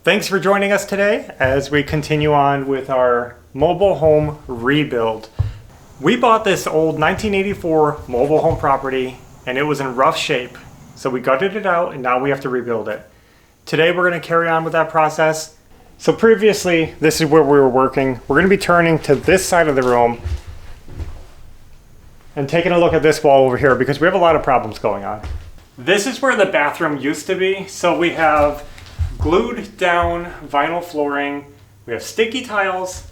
Thanks for joining us today as we continue on with our mobile home rebuild. We bought this old 1984 mobile home property and it was in rough shape. So we gutted it out and now we have to rebuild it. Today we're going to carry on with that process. So previously, this is where we were working. We're going to be turning to this side of the room and taking a look at this wall over here because we have a lot of problems going on. This is where the bathroom used to be. So we have glued down vinyl flooring, we have sticky tiles,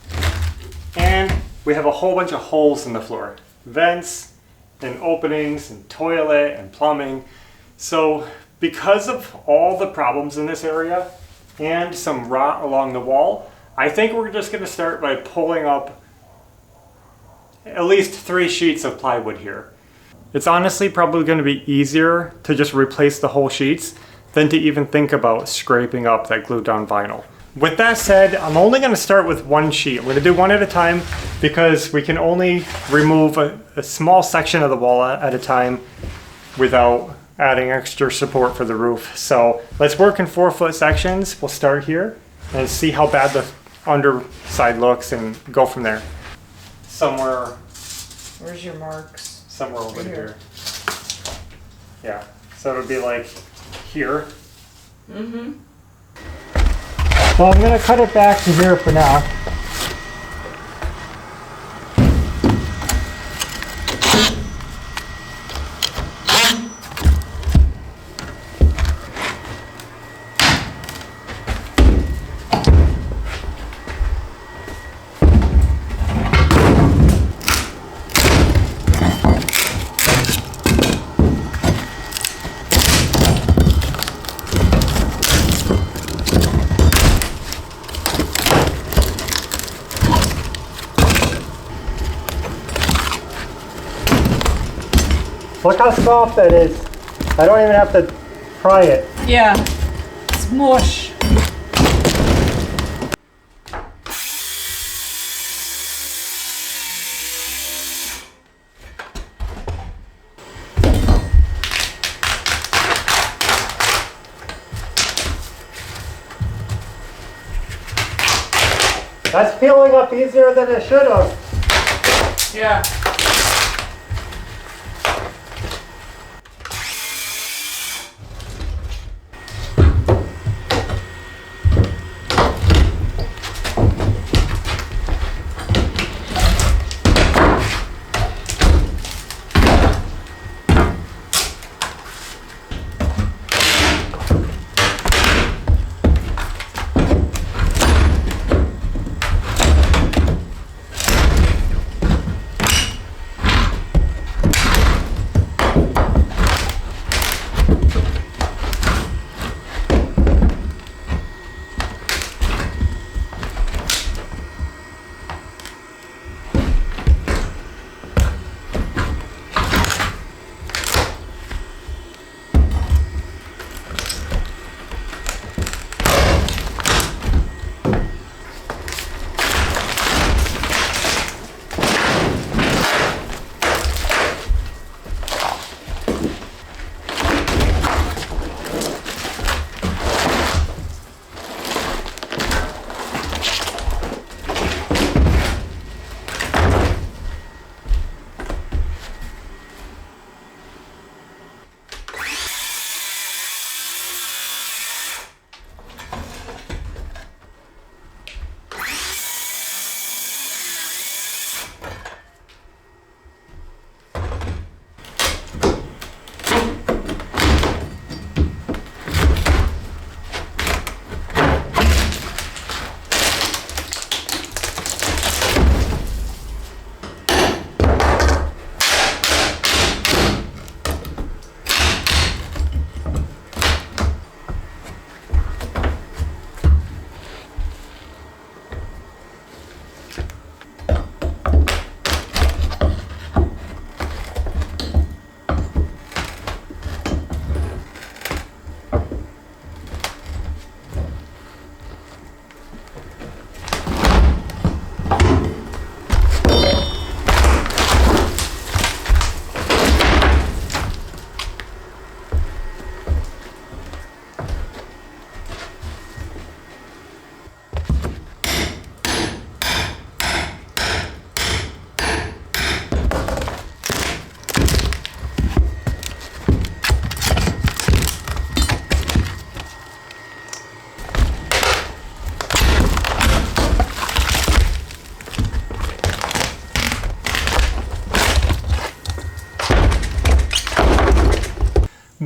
and we have a whole bunch of holes in the floor. Vents and openings and toilet and plumbing. So because of all the problems in this area and some rot along the wall, I think we're just going to start by pulling up at least 3 sheets of plywood here. It's honestly probably going to be easier to just replace the whole sheets than to even think about scraping up that glued down vinyl. With that said, I'm only going to start with 1 sheet. I'm going to do one at a time because we can only remove a small section of the wall at a time without adding extra support for the roof. So let's work in 4-foot sections. We'll start here and see how bad the underside looks and go from there. Somewhere. Where's your marks? Somewhere over Right here. Yeah, so it'll be like here. Mm-hmm. So I'm gonna cut it back to here for now. Look how soft that is. I don't even have to pry it. Yeah. Smush. That's peeling up easier than it should have. Yeah.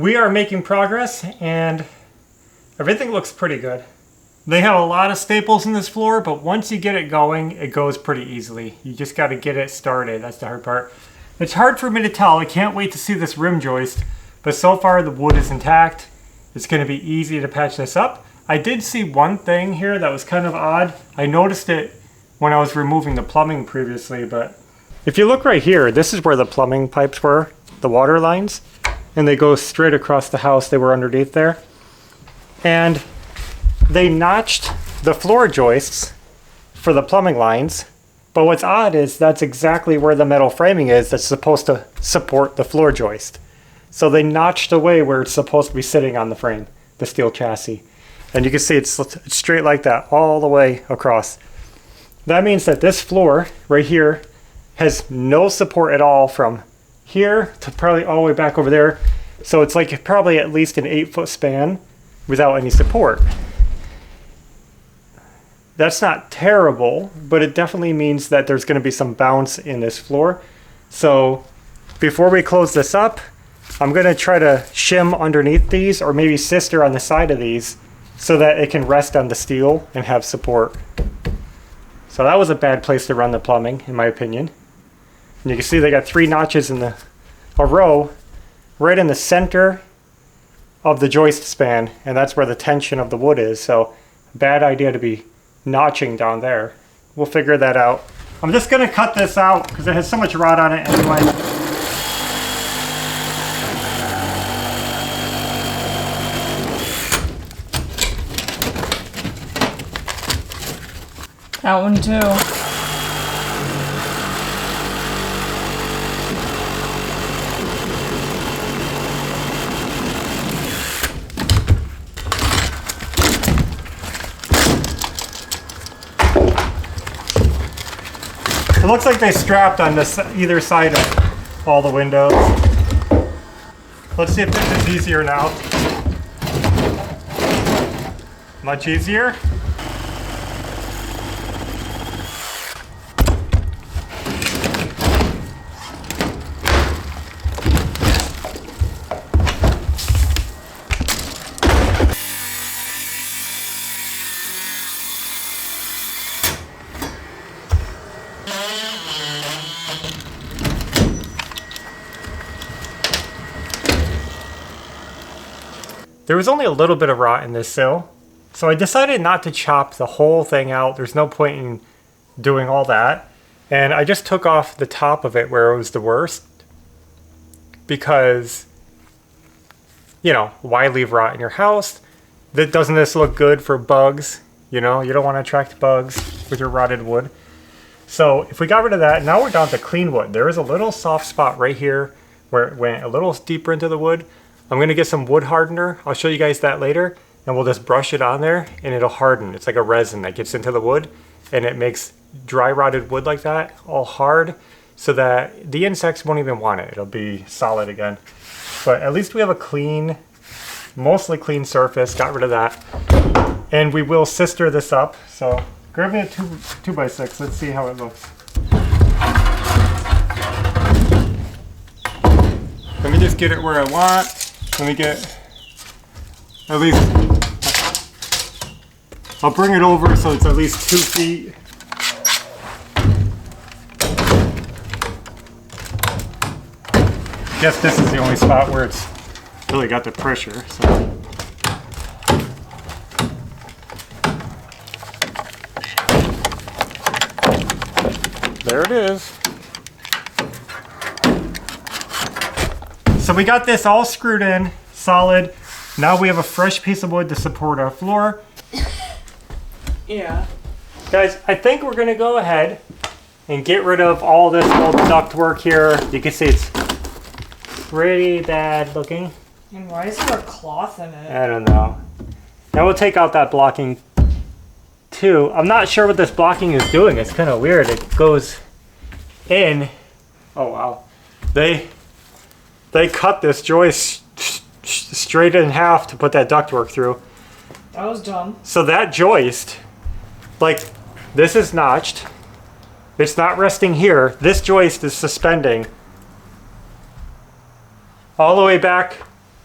we are making progress and everything looks pretty good. They have a lot of staples in this floor, but once you get it going, it goes pretty easily. You just got to get it started. That's the hard part. It's hard for me to tell. I can't wait to see this rim joist, but so far the wood is intact. It's going to be easy to patch this up. I did see one thing here that was kind of odd. I noticed it when I was removing the plumbing previously, but if you look right here, this is where the plumbing pipes were, the water lines, and they go straight across the house. They were underneath there. And they notched the floor joists for the plumbing lines, but what's odd is that's exactly where the metal framing is that's supposed to support the floor joist. So they notched away where it's supposed to be sitting on the frame, the steel chassis. And you can see it's straight like that all the way across. That means that this floor right here has no support at all from here to probably all the way back over there. So it's like probably at least an 8-foot span without any support. That's not terrible, but it definitely means that there's going to be some bounce in this floor. So before we close this up, I'm going to try to shim underneath these or maybe sister on the side of these so that it can rest on the steel and have support. So that was a bad place to run the plumbing, in my opinion. And you can see they got 3 notches in a row right in the center of the joist span, and that's where the tension of the wood is. So bad idea to be notching down there. We'll figure that out. I'm just gonna cut this out because it has so much rot on it anyway. That one too. It looks like they strapped on this either side of all the windows. Let's see if this is easier now. Much easier. There was only a little bit of rot in this sill, so I decided not to chop the whole thing out. There's no point in doing all that. And I just took off the top of it where it was the worst because, you know, why leave rot in your house? Doesn't this look good for bugs? You know, you don't want to attract bugs with your rotted wood. So if we got rid of that, now we're down to clean wood. There is a little soft spot right here where it went a little deeper into the wood. I'm going to get some wood hardener. I'll show you guys that later. And we'll just brush it on there and it'll harden. It's like a resin that gets into the wood and it makes dry rotted wood like that all hard so that the insects won't even want it. It'll be solid again. But at least we have a clean, mostly clean surface. Got rid of that. And we will sister this up. So grab me a 2x6. Let's see how it looks. Let me just get it where I want. Let me get at least, I'll bring it over so it's at least 2 feet. Guess this is the only spot where it's really got the pressure. So. There it is. So we got this all screwed in, solid. Now we have a fresh piece of wood to support our floor. Yeah. Guys, I think we're gonna go ahead and get rid of all this old ductwork here. You can see it's pretty bad looking. And why is there a cloth in it? I don't know. Now we'll take out that blocking too. I'm not sure what this blocking is doing. It's kind of weird. It goes in. Oh wow. They cut this joist straight in half to put that ductwork through. That was dumb. So that joist, like this is notched. It's not resting here. This joist is suspending all the way back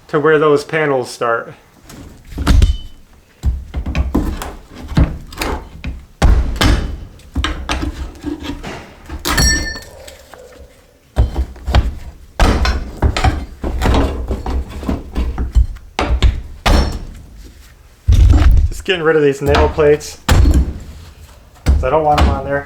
to where those panels start. Just getting rid of these nail plates. 'Cause I don't want them on there.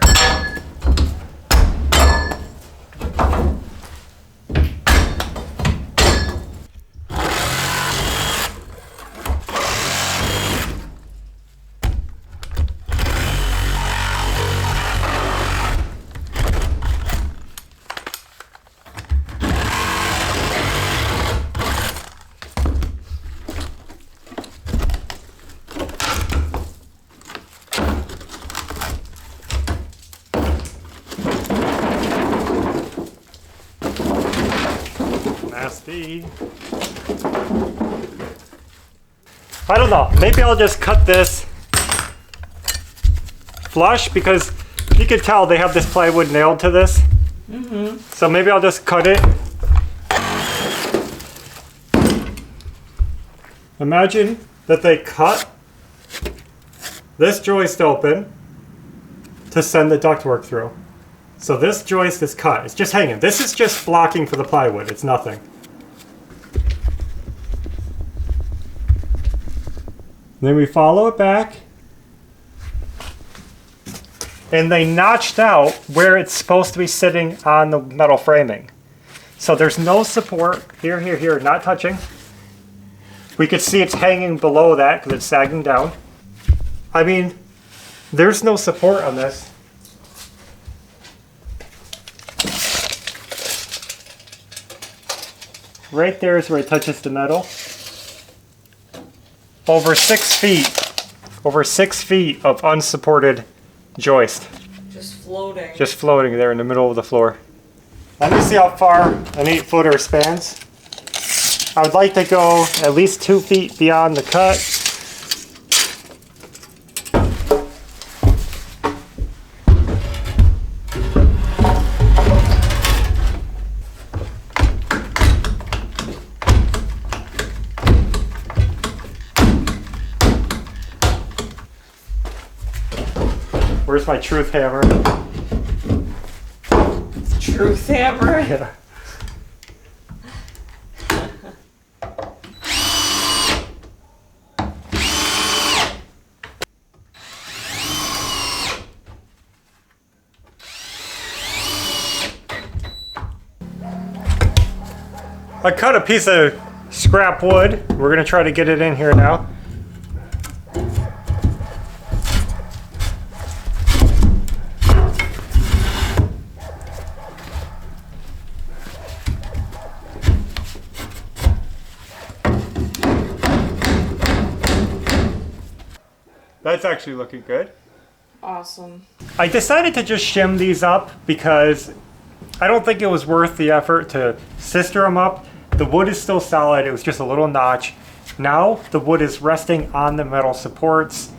Nasty. I don't know. Maybe I'll just cut this flush because you can tell they have this plywood nailed to this. So maybe I'll just cut it. Imagine that they cut this joist open to send the ductwork through. So this joist is cut. It's just hanging. This is just blocking for the plywood. It's nothing. Then we follow it back. And they notched out where it's supposed to be sitting on the metal framing. So there's no support. Here, here, here, not touching. We could see it's hanging below that because it's sagging down. I mean, there's no support on this. Right there is where it touches the metal. Over 6 feet. Over 6 feet of unsupported joist. Just floating. Just floating there in the middle of the floor. Let me see how far an 8-footer spans. I would like to go at least 2 feet beyond the cut. Where's my truth hammer? Truth hammer. Yeah. I cut a piece of scrap wood. We're gonna try to get it in here now. That's actually looking good. Awesome. I decided to just shim these up because I don't think it was worth the effort to sister them up. The wood is still solid, it was just a little notch. Now the wood is resting on the metal supports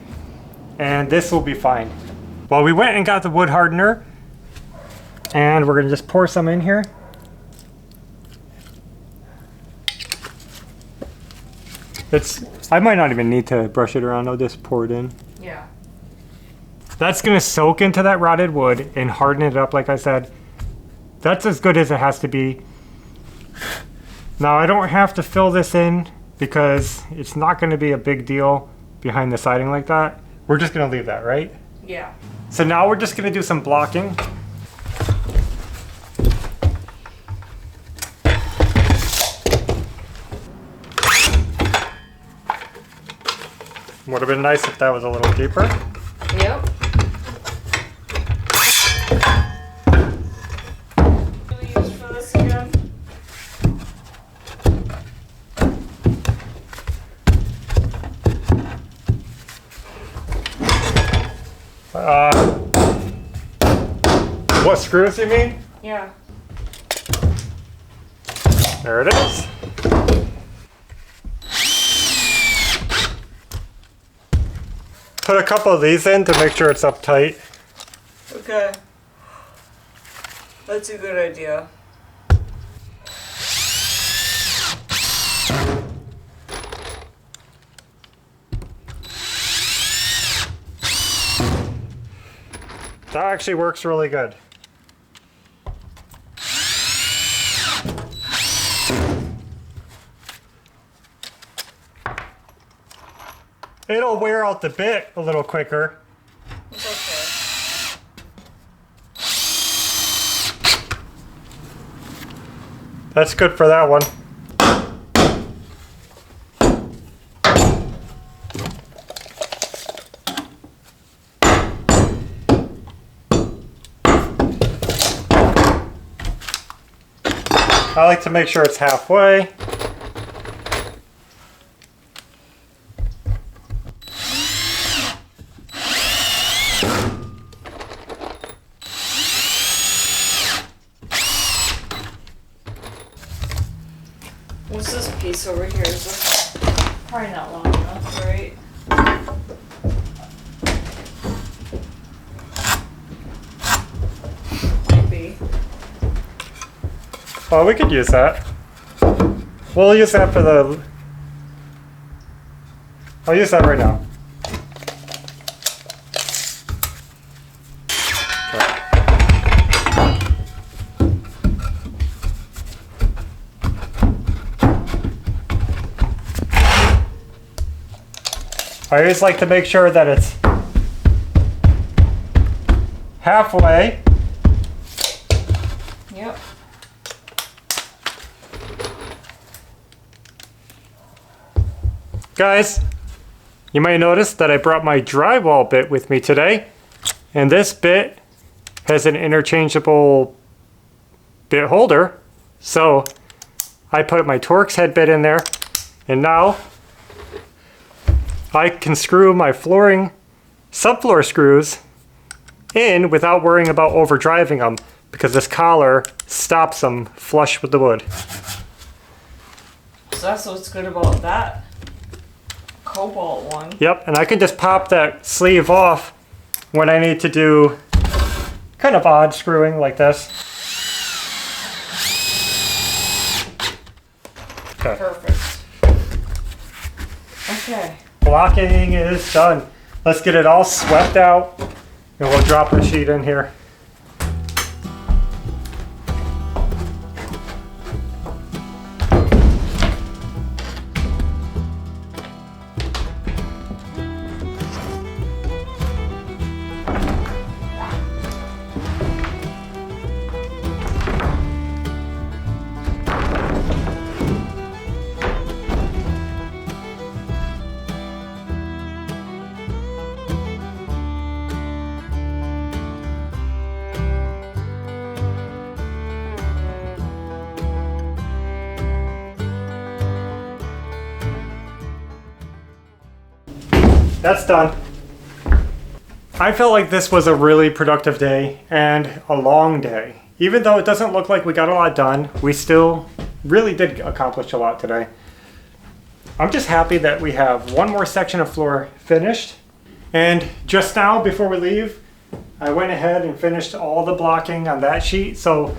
and this will be fine. Well, we went and got the wood hardener and we're gonna just pour some in here. I might not even need to brush it around, I'll just pour it in. Yeah. That's gonna soak into that rotted wood and harden it up like I said. That's as good as it has to be. Now I don't have to fill this in because it's not gonna be a big deal behind the siding like that. We're just gonna leave that, right? Yeah. So now we're just gonna do some blocking. Would have been nice if that was a little deeper. Yep. What do we use for this again? What screws you mean? Yeah. There it is. Put a couple of these in to make sure it's up tight. Okay. That's a good idea. That actually works really good. It'll wear out the bit a little quicker. It's okay. That's good for that one. I like to make sure it's halfway. What's this piece over here? Is this probably not long enough, right? Maybe. Oh, we could use that. We'll use that for the... I'll use that right now. I always like to make sure that it's halfway. Yep. Guys, you might notice that I brought my drywall bit with me today, and this bit has an interchangeable bit holder, so I put my Torx head bit in there, and now I can screw my flooring subfloor screws in without worrying about overdriving them, because this collar stops them flush with the wood. So that's what's good about that cobalt one. Yep, and I can just pop that sleeve off when I need to do kind of odd screwing like this. Okay, Perfect. Okay. blocking is done. Let's get it all swept out, and we'll drop the sheet in here. That's done. I felt like this was a really productive day and a long day. Even though it doesn't look like we got a lot done, we still really did accomplish a lot today. I'm just happy that we have one more section of floor finished. And just now, before we leave, I went ahead and finished all the blocking on that sheet. So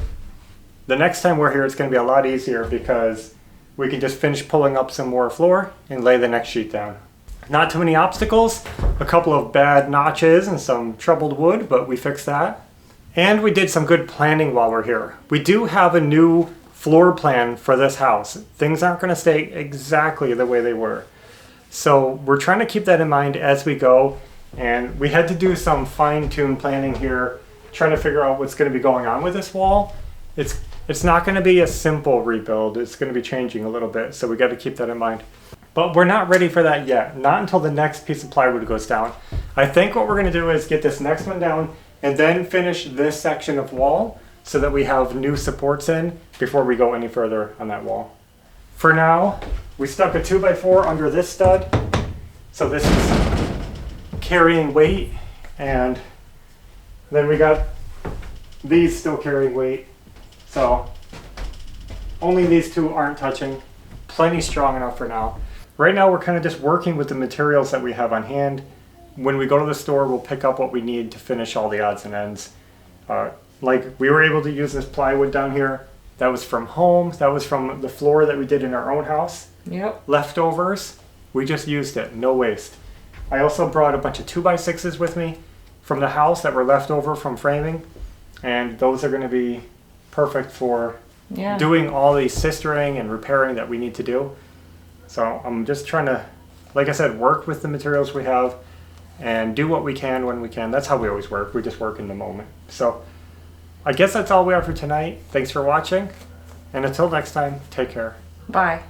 the next time we're here, it's going to be a lot easier because we can just finish pulling up some more floor and lay the next sheet down. Not too many obstacles, a couple of bad notches and some troubled wood, but we fixed that. And we did some good planning while we're here. We do have a new floor plan for this house. Things aren't going to stay exactly the way they were. So we're trying to keep that in mind as we go. And we had to do some fine-tuned planning here, trying to figure out what's going to be going on with this wall. It's not going to be a simple rebuild. It's going to be changing a little bit. So we got to keep that in mind. But we're not ready for that yet. Not until the next piece of plywood goes down. I think what we're going to do is get this next one down and then finish this section of wall so that we have new supports in before we go any further on that wall. For now, we stuck a 2x4 under this stud. So this is carrying weight, and then we got these still carrying weight. So only these two aren't touching. Plenty strong enough for now. Right now we're kind of just working with the materials that we have on hand. When we go to the store, we'll pick up what we need to finish all the odds and ends. Like we were able to use this plywood down here. That was from home. That was from the floor that we did in our own house. Yep. Leftovers, we just used it, no waste. I also brought a bunch of 2x6s with me from the house that were left over from framing, and those are going to be perfect for Yeah. doing all the sistering and repairing that we need to do. So I'm just trying to, like I said, work with the materials we have and do what we can when we can. That's how we always work. We just work in the moment. So I guess that's all we have for tonight. Thanks for watching. And until next time, take care. Bye.